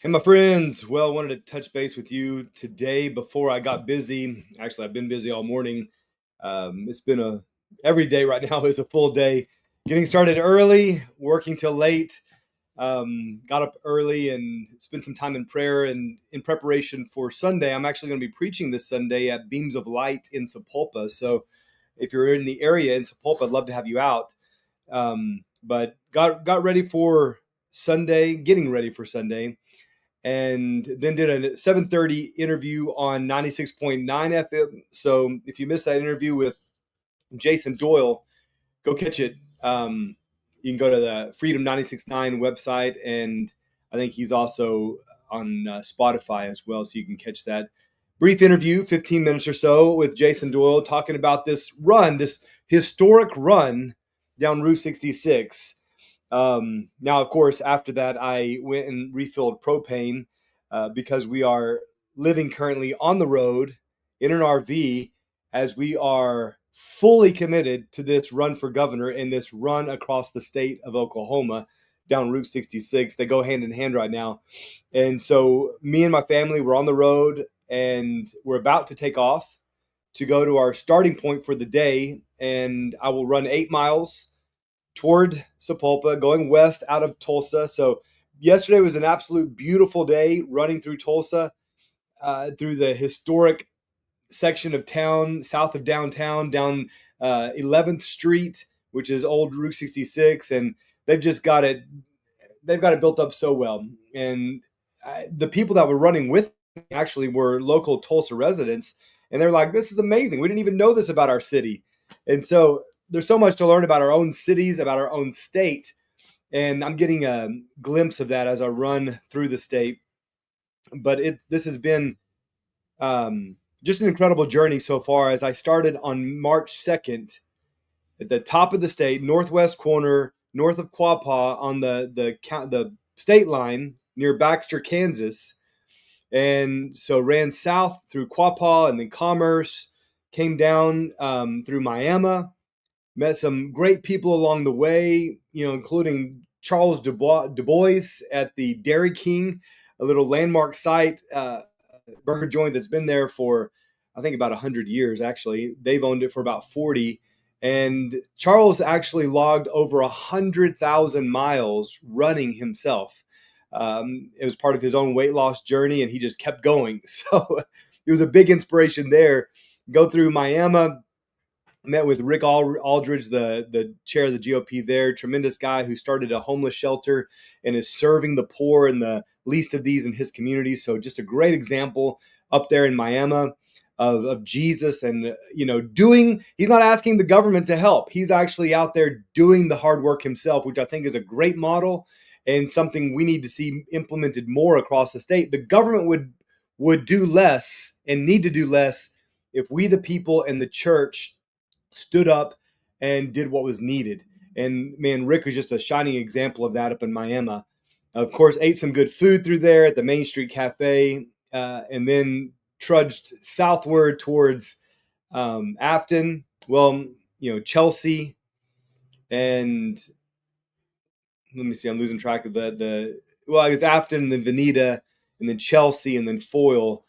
Hey, my friends. Well, I wanted to touch base with you today before I got busy. Actually, I've been busy all morning. It's been a every day right now is a full day. Getting started early, working till late. Got up early and spent some time in prayer and in preparation for Sunday. I'm actually going to be preaching this Sunday at Beams of Light in Sapulpa. So, if you're in the area in Sapulpa, I'd love to have you out. But got ready for Sunday, getting ready for Sunday, and then did a 7:30 interview on 96.9 FM. So if you missed that interview with Jason Doyle, go catch it. You can go to the Freedom 96.9 website, and I think he's also on Spotify as well, so you can catch that brief interview, 15 minutes or so, with Jason Doyle talking about this run, this historic run down Route 66. Now, of course, after that, I went and refilled propane because we are living currently on the road in an RV as we are fully committed to this run for governor and this run across the state of Oklahoma down Route 66. They go hand in hand right now. And so, me and my family were on the road and we're about to take off to go to our starting point for the day. And I will run 8 miles toward Sapulpa, going west out of Tulsa. So yesterday was an absolute beautiful day running through Tulsa, through the historic section of town south of downtown, down 11th Street, which is old Route 66, and they've just got it. They've got it built up so well, and the people that were running with me actually were local Tulsa residents, and they're like, "This is amazing. We didn't even know this about our city," and so there's so much to learn about our own cities, about our own state, and I'm getting a glimpse of that as I run through the state. But this has been just an incredible journey so far. As I started on March 2nd at the top of the state, northwest corner, north of Quapaw, on the state line near Baxter, Kansas, and so ran south through Quapaw and then Commerce, came down through Miami, met some great people along the way, including Charles Du Bois at the Dairy King, a little landmark site, burger joint that's been there for, I think, about 100 years, actually. They've owned it for about 40. And Charles actually logged over 100,000 miles running himself. It was part of his own weight loss journey, and he just kept going. So it was a big inspiration there. Go through Miami, met with Rick Aldridge, the chair of the GOP there, tremendous guy who started a homeless shelter and is serving the poor and the least of these in his community. So just a great example up there in Miami of Jesus, and he's not asking the government to help. He's actually out there doing the hard work himself, which I think is a great model and something we need to see implemented more across the state. The government would do less and need to do less if we, the people, and the church stood up and did what was needed. And man, Rick was just a shining example of that up in Miami. Of course, ate some good food through there at the Main Street Cafe, and then trudged southward towards Afton. Well, Chelsea, and let me see, I'm losing track of the. Well, I guess Afton, and then Veneta, and then Chelsea, and then Foyle,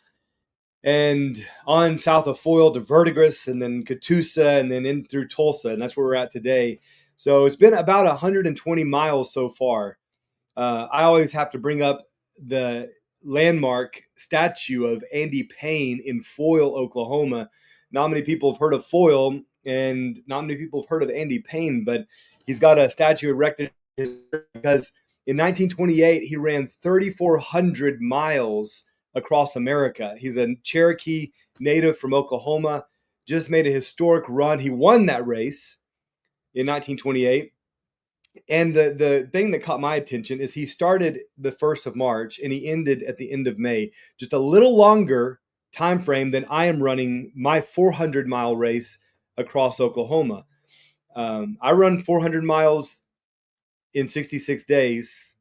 and on south of Foyle to Verdigris, and then Catoosa, and then in through Tulsa, and that's where we're at today. So it's been about 120 miles so far. I always have to bring up the landmark statue of Andy Payne in Foyle, Oklahoma. Not many people have heard of Foyle, and not many people have heard of Andy Payne, but he's got a statue erected because in 1928 he ran 3,400 miles across America. He's a Cherokee native from Oklahoma, just made a historic run. He won that race in 1928. And the thing that caught my attention is he started the 1st of March and he ended at the end of May. Just a little longer time frame than I am running my 400-mile race across Oklahoma. I run 400 miles in 66 days.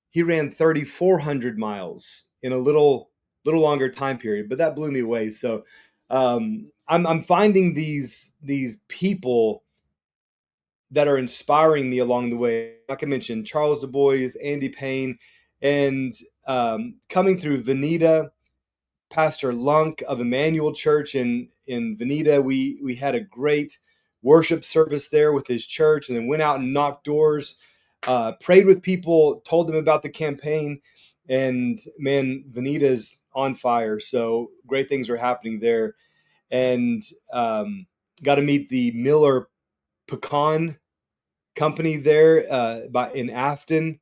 He ran 3,400 miles in a little longer time period, but that blew me away. So I'm finding these people that are inspiring me along the way. Like I mentioned, Charles Du Bois, Andy Payne, and coming through Veneta, Pastor Lunk of Emmanuel Church in Veneta. We had a great worship service there with his church, and then went out and knocked doors, prayed with people, told them about the campaign, and man, Veneta's on fire. So great things are happening there, and got to meet the Miller Pecan Company there in Afton,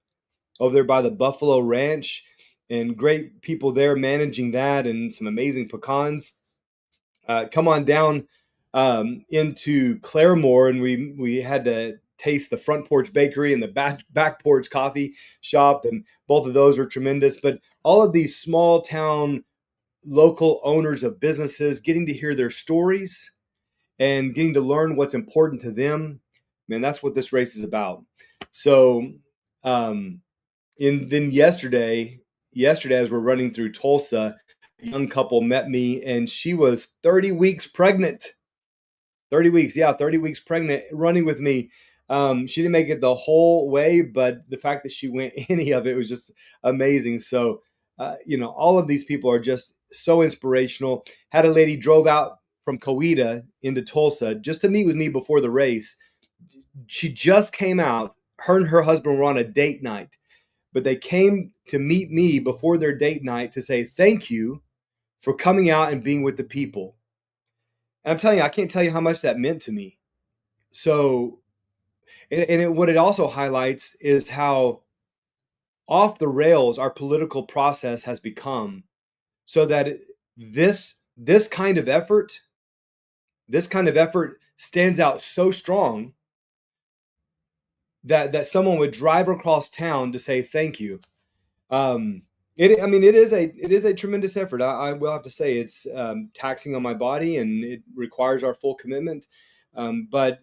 over there by the Buffalo Ranch, and great people there managing that, and some amazing pecans. Come on down into Claremore, and we had to taste the Front Porch Bakery and the back Porch Coffee Shop, and both of those were tremendous. But all of these small town local owners of businesses, getting to hear their stories and getting to learn what's important to them, man, that's what this race is about. So then yesterday as we're running through Tulsa, a young couple met me, and she was 30 weeks pregnant. 30 weeks pregnant, running with me. She didn't make it the whole way, but the fact that she went any of it was just amazing. So, all of these people are just so inspirational. Had a lady drove out from Coweta into Tulsa just to meet with me before the race. She just came out. Her and her husband were on a date night, but they came to meet me before their date night to say thank you for coming out and being with the people. And I'm telling you, I can't tell you how much that meant to me. So, what it also highlights is how off the rails our political process has become, so that this kind of effort stands out so strong that someone would drive across town to say thank you. It is a tremendous effort. I will have to say it's taxing on my body, and it requires our full commitment. But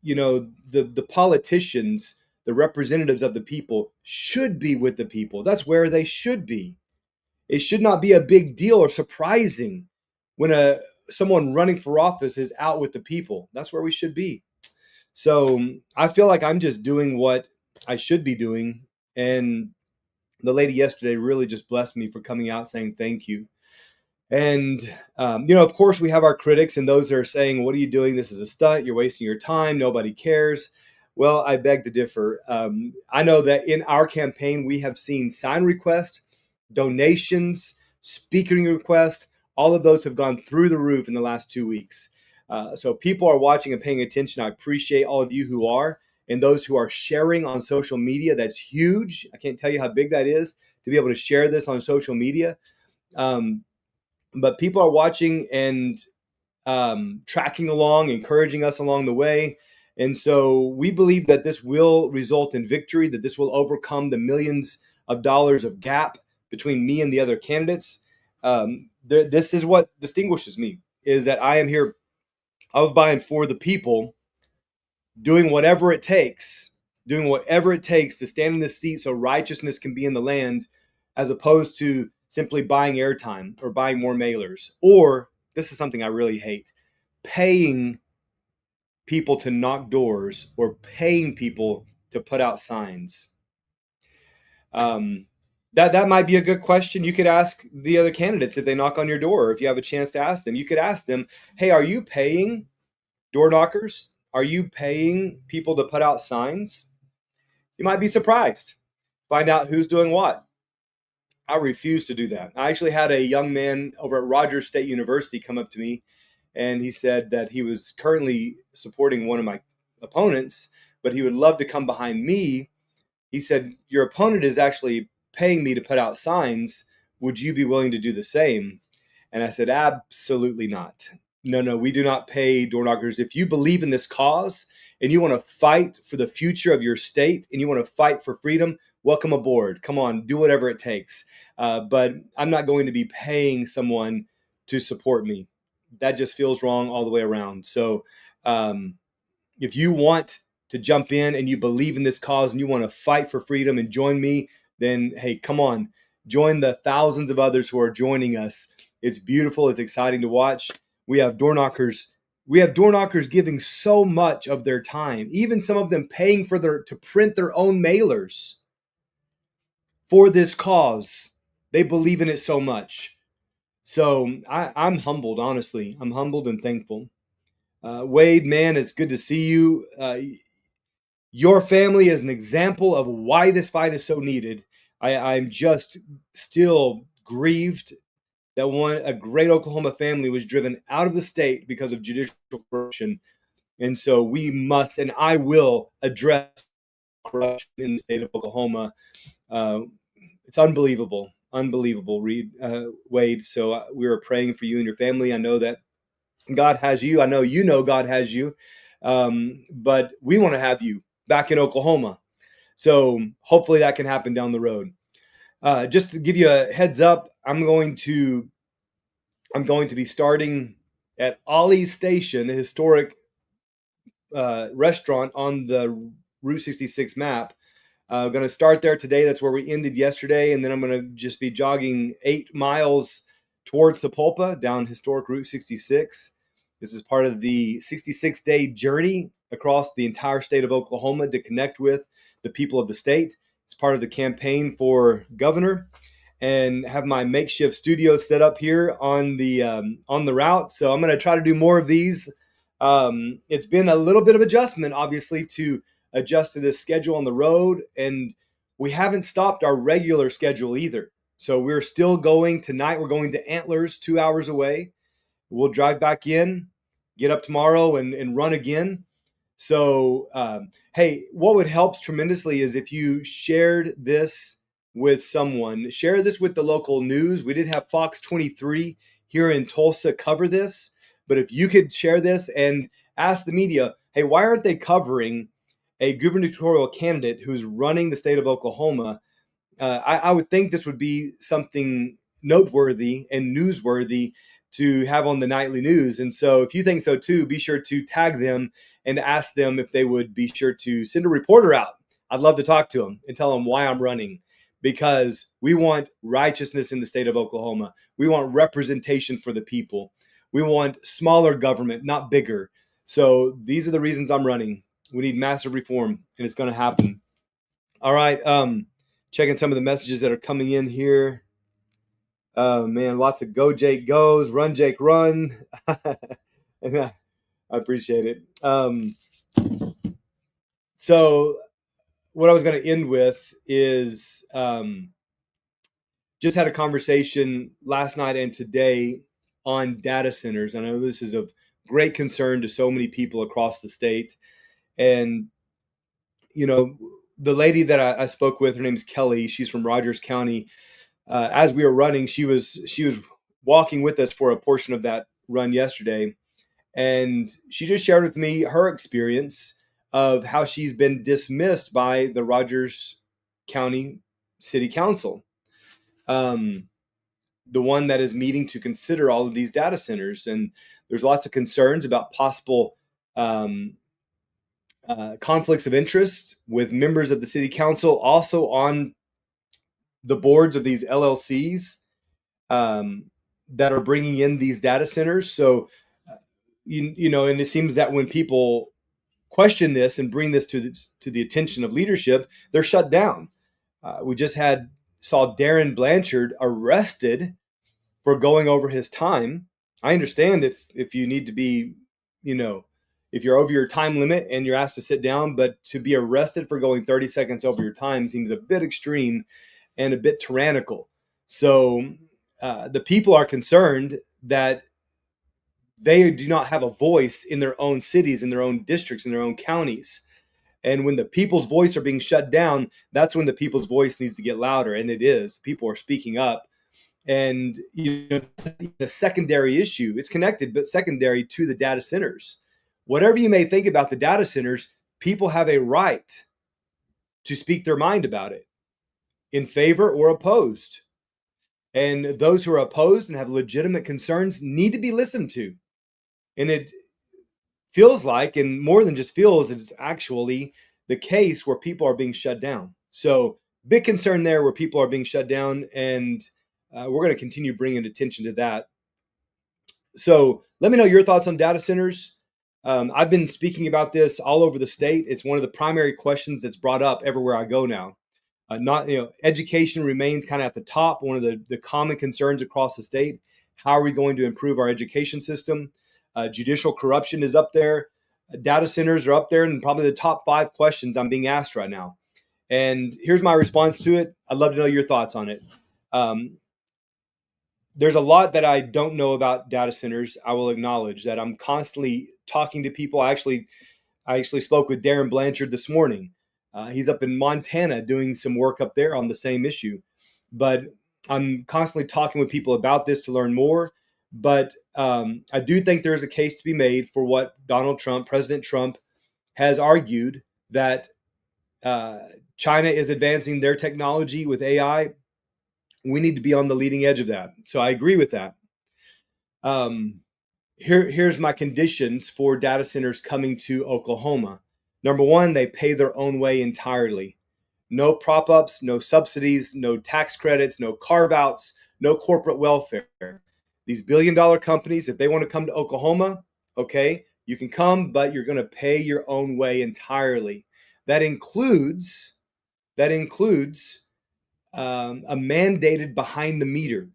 the politicians, the representatives of the people, should be with the people. That's where they should be. It should not be a big deal or surprising when someone running for office is out with the people. That's where we should be. So I feel like I'm just doing what I should be doing. And the lady yesterday really just blessed me for coming out saying thank you. And, of course, we have our critics and those that are saying, what are you doing? This is a stunt. You're wasting your time. Nobody cares. Well, I beg to differ. I know that in our campaign, we have seen sign requests, donations, speaking requests. All of those have gone through the roof in the last 2 weeks. So people are watching and paying attention. I appreciate all of you who are, and those who are sharing on social media. That's huge. I can't tell you how big that is to be able to share this on social media. But people are watching and tracking along, encouraging us along the way. And so we believe that this will result in victory, that this will overcome the millions of dollars of gap between me and the other candidates. This is what distinguishes me, is that I am here of, by, and for the people, doing whatever it takes to stand in this seat so righteousness can be in the land, as opposed to simply buying airtime or buying more mailers, or, this is something I really hate, paying people to knock doors or paying people to put out signs. That might be a good question. You could ask the other candidates if they knock on your door, or if you have a chance to ask them. You could ask them, hey, are you paying door knockers? Are you paying people to put out signs? You might be surprised. Find out who's doing what. I refuse to do that. I actually had a young man over at Rogers State University come up to me, and he said that he was currently supporting one of my opponents, but he would love to come behind me. He said, your opponent is actually paying me to put out signs. Would you be willing to do the same? And I said, absolutely not. No, we do not pay door knockers. If you believe in this cause and you want to fight for the future of your state and you want to fight for freedom, welcome aboard. Come on, do whatever it takes. But I'm not going to be paying someone to support me. That just feels wrong all the way around. So if you want to jump in and you believe in this cause and you want to fight for freedom and join me, then hey, come on, join the thousands of others who are joining us. It's beautiful. It's exciting to watch. We have door knockers. We have door knockers giving so much of their time, even some of them paying to print their own mailers. for this cause. They believe in it so much. So I'm humbled, honestly. I'm humbled and thankful. Wade, man, it's good to see you. Your family is an example of why this fight is so needed. I'm just still grieved that a great Oklahoma family was driven out of the state because of judicial corruption. And so we must, and I will address corruption in the state of Oklahoma. Uh, it's unbelievable, unbelievable, Wade. So we are praying for you and your family. I know that God has you. I know you know God has you. But we want to have you back in Oklahoma. So hopefully that can happen down the road. Just to give you a heads up, I'm going to be starting at Ollie's Station, a historic restaurant on the Route 66 map. I'm going to start there today. That's where we ended yesterday. And then I'm going to just be jogging 8 miles towards Sapulpa down historic Route 66. This is part of the 66-day journey across the entire state of Oklahoma to connect with the people of the state. It's part of the campaign for governor, and have my makeshift studio set up here on the route. So I'm going to try to do more of these. It's been a little bit of adjustment, obviously, to adjust to this schedule on the road, and we haven't stopped our regular schedule either. So we're still going tonight. We're going to Antlers, 2 hours away. We'll drive back in, get up tomorrow, and run again. So, hey, what would help tremendously is if you shared this with someone. Share this with the local news. We did have Fox 23 here in Tulsa cover this, but if you could share this and ask the media, hey, why aren't they covering a gubernatorial candidate who's running the state of Oklahoma? I would think this would be something noteworthy and newsworthy to have on the nightly news. And so if you think so too, be sure to tag them and ask them if they would be sure to send a reporter out. I'd love to talk to them and tell them why I'm running, because we want righteousness in the state of Oklahoma. We want representation for the people. We want smaller government, not bigger. So these are the reasons I'm running. We need massive reform, and it's going to happen. All right. Checking some of the messages that are coming in here. Man, lots of go Jake goes, run Jake run. And I appreciate it. So what I was going to end with is just had a conversation last night and today on data centers. I know this is of great concern to so many people across the state. And, you know, the lady that I spoke with, her name's Kelly. She's from Rogers County. As we were running, she was walking with us for a portion of that run yesterday. And she just shared with me her experience of how she's been dismissed by the Rogers County City Council, the one that is meeting to consider all of these data centers. And there's lots of concerns about possible conflicts of interest with members of the City Council, also on the boards of these LLCs that are bringing in these data centers. So, you know, and it seems that when people question this and bring this to the attention of leadership, they're shut down. We just saw Darren Blanchard arrested for going over his time. I understand if you need to be, you know, if you're over your time limit and you're asked to sit down, but to be arrested for going 30 seconds over your time seems a bit extreme and a bit tyrannical. So the people are concerned that they do not have a voice in their own cities, in their own districts, in their own counties. And when the people's voice are being shut down, that's when the people's voice needs to get louder. And it is. People are speaking up. And you know, the secondary issue, it's connected, but secondary to the data centers. Whatever you may think about the data centers, people have a right to speak their mind about it, in favor or opposed. And those who are opposed and have legitimate concerns need to be listened to. And it feels like, and more than just feels, it's actually the case where people are being shut down. So big concern there where people are being shut down, and we're going to continue bringing attention to that. So let me know your thoughts on data centers. I've been speaking about this all over the state. It's one of the primary questions that's brought up everywhere I go now. Not, education remains kind of at the top. One of the common concerns across the state. How are we going to improve our education system? Judicial corruption is up there. Data centers are up there, and probably the top 5 questions I'm being asked right now. And here's my response to it. I'd love to know your thoughts on it. There's a lot that I don't know about data centers. I will acknowledge that I'm constantly talking to people. I actually spoke with Darren Blanchard this morning. He's up in Montana doing some work up there on the same issue. But I'm constantly talking with people about this to learn more. But I do think there's a case to be made for what President Trump, has argued, that China is advancing their technology with AI. We need to be on the leading edge of that. So I agree with that. Here's my conditions for data centers coming to Oklahoma. Number one, they pay their own way entirely. No prop ups, no subsidies, no tax credits, no carve outs, no corporate welfare. These billion-dollar companies, if they want to come to Oklahoma, okay, you can come, but you're going to pay your own way entirely. That includes a mandated behind the meter.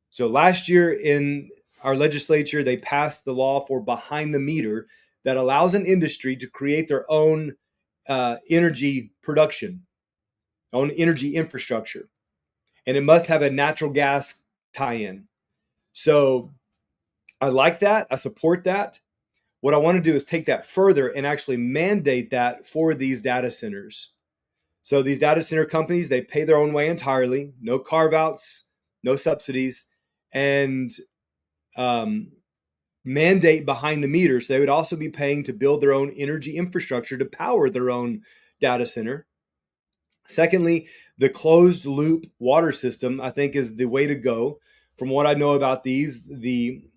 So last year in our legislature, they passed the law for behind the meter that allows an industry to create their own energy production, own energy infrastructure. And it must have a natural gas tie-in. So I like that. I support that. What I want to do is take that further and actually mandate that for these data centers. So these data center companies, they pay their own way entirely, no carve outs, no subsidies, and mandate behind the meter. So they would also be paying to build their own energy infrastructure to power their own data center. Secondly, the closed loop water system, I think, is the way to go. From what I know about these, we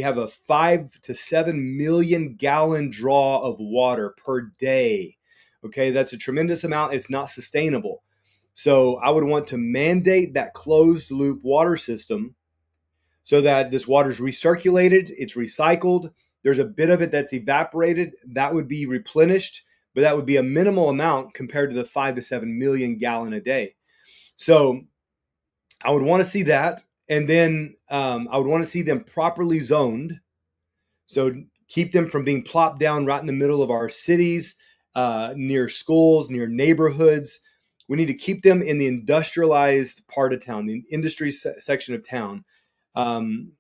have a 5 to 7 million gallon draw of water per day. Okay, that's a tremendous amount. It's not sustainable. So I would want to mandate that closed loop water system so that this water is recirculated, it's recycled. There's a bit of it that's evaporated. That would be replenished, but that would be a minimal amount compared to the 5 to 7 million gallon a day. So I would want to see that. And then I would want to see them properly zoned. So keep them from being plopped down right in the middle of our cities, near schools, near neighborhoods. We need to keep them in the industrialized part of town, the industry section of town. And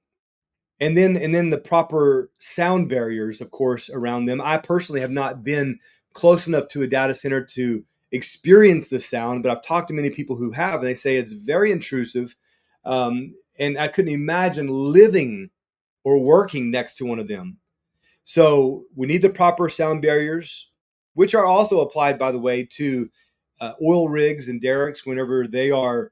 then the proper sound barriers, of course, around them. I personally have not been close enough to a data center to experience the sound, but I've talked to many people who have, and they say it's very intrusive. And I couldn't imagine living or working next to one of them. So we need the proper sound barriers, which are also applied, by the way, to oil rigs and derricks whenever they are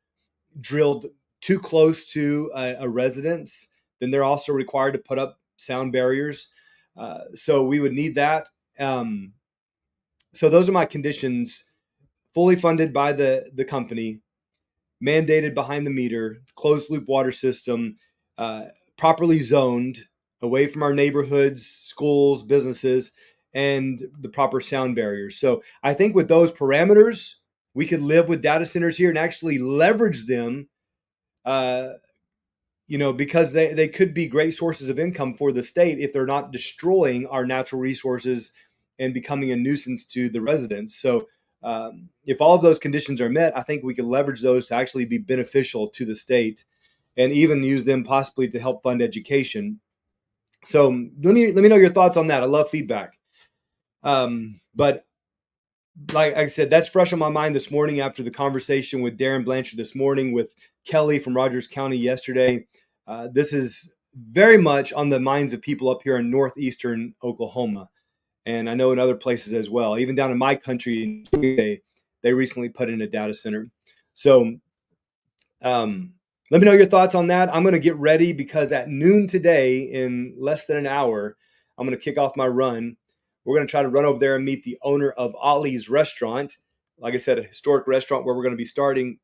drilled too close to a residence. Then they're also required to put up sound barriers. So we would need that. So those are my conditions: fully funded by the company, mandated behind the meter, closed loop water system, properly zoned away from our neighborhoods, schools, businesses, and the proper sound barriers. So I think with those parameters, we could live with data centers here and actually leverage them, because they could be great sources of income for the state if they're not destroying our natural resources and becoming a nuisance to the residents. So if all of those conditions are met, I think we can leverage those to actually be beneficial to the state and even use them possibly to help fund education. So let me know your thoughts on that. I love feedback. But like I said, that's fresh on my mind this morning after the conversation with Darren Blanchard this morning, with Kelly from Rogers County yesterday. This is very much on the minds of people up here in northeastern Oklahoma. And I know in other places as well. Even down in my country, they recently put in a data center. So let me know your thoughts on that. I'm going to get ready because at noon today, in less than an hour, I'm going to kick off my run. We're going to try to run over there and meet the owner of Ollie's Restaurant. Like I said, a historic restaurant where we're going to be starting.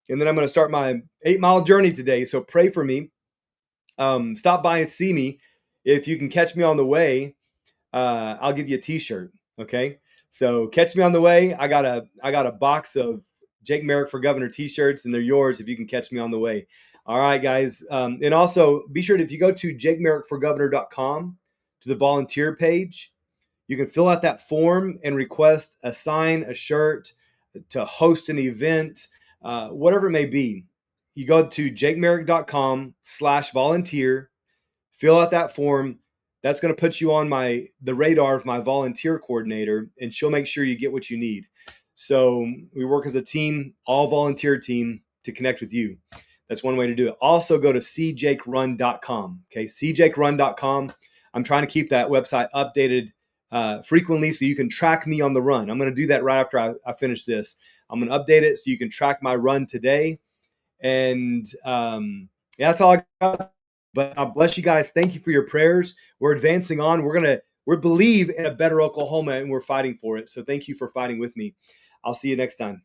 And then I'm going to start my 8-mile journey today. So pray for me. Stop by and see me. If you can catch me on the way, I'll give you a t-shirt. Okay. So catch me on the way. I got a box of Jake Merrick for Governor t-shirts, and they're yours if you can catch me on the way. All right, guys. And also be sure if you go to jakemerrickforgovernor.com to the volunteer page, you can fill out that form and request a sign, a shirt, to host an event, whatever it may be. You go to jakemerrick.com/volunteer, fill out that form. That's going to put you on the radar of my volunteer coordinator, and she'll make sure you get what you need. So we work as a team, all volunteer team, to connect with you. That's one way to do it. Also go to cjakerun.com. Okay, cjakerun.com. I'm trying to keep that website updated frequently so you can track me on the run. I'm going to do that right after I finish this. I'm going to update it so you can track my run today. And that's all I got. But God bless you guys. Thank you for your prayers. We're advancing on. We believe in a better Oklahoma, and we're fighting for it. So thank you for fighting with me. I'll see you next time.